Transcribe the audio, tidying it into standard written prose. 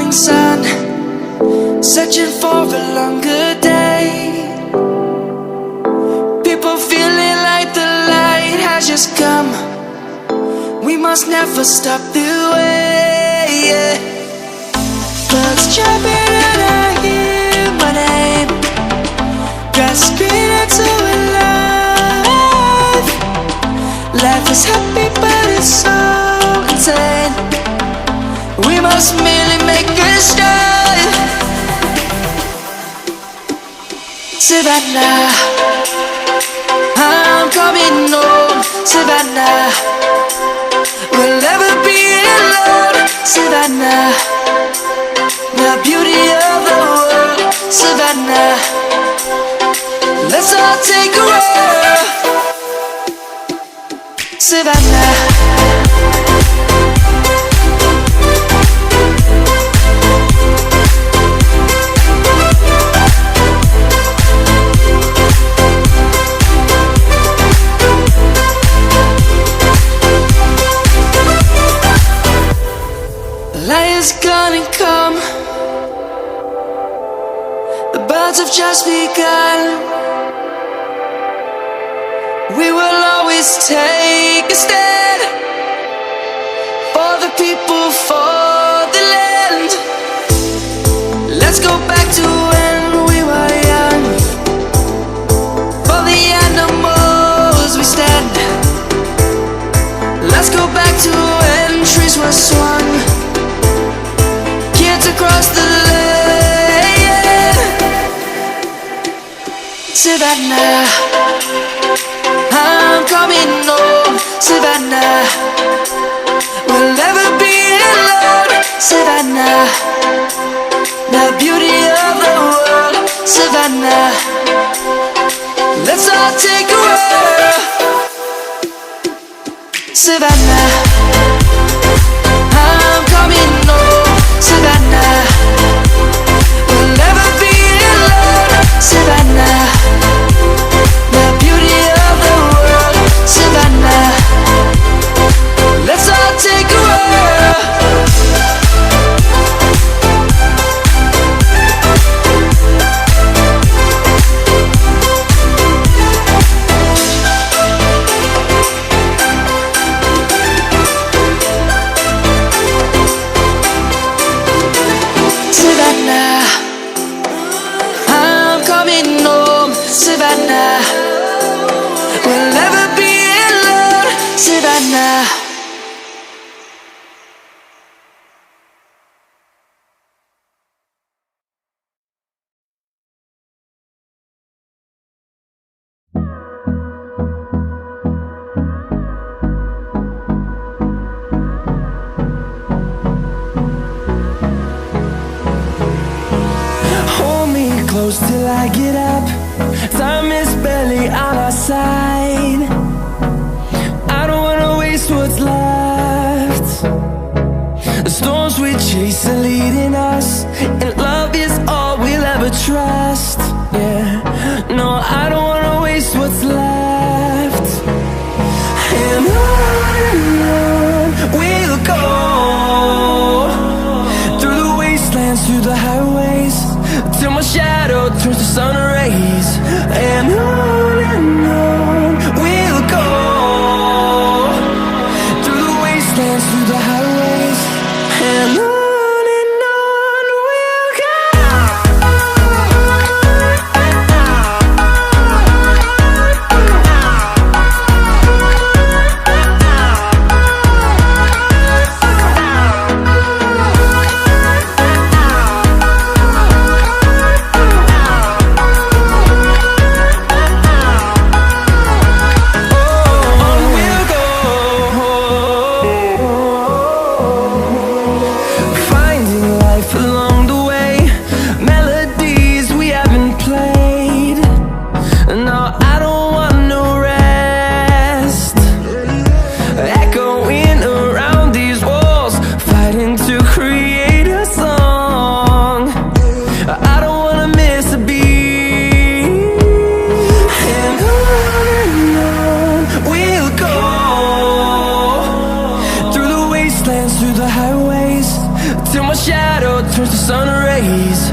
morning sun, searching for a longer day. People feeling like the light has just come. We must never stop the way, yeah. Birds chirping and I hear my name, grasping into a life. Life is happy but it's so insane. We must merely make a start. Savannah, I'm coming home. Savannah, we'll never be alone. Savannah, the beauty of the world. Savannah, let's all take a walk. Savannah, light is gonna come. The birds have just begun. We will always take a stand for the people, for the land. Let's go back to when we were young. For the animals we stand. Let's go back to when trees were swung, kids across the land. Savannah, I'm coming home. Savannah, we'll never be alone. Savannah, the beauty of the world. Savannah, let's all take a walk. Savannah, I'm coming home. Savannah, we'll never be alone. Savannah, the beauty of the world. Savannah, let's all take a walk. Savannah, I'm coming home. Savannah, we'll never be alone. Savannah. Hold me close till I get up. Time is barely on our side. I don't wanna waste what's left. The storms we chase are leading us, and love is all we'll ever trust. Yeah, no, I don't wanna waste what's left. And on we'll go, through the wastelands, through the highways, till my shadow turns to sun rays. And on we'll go, through the wastelands, through the highways. And on turns to sun rays.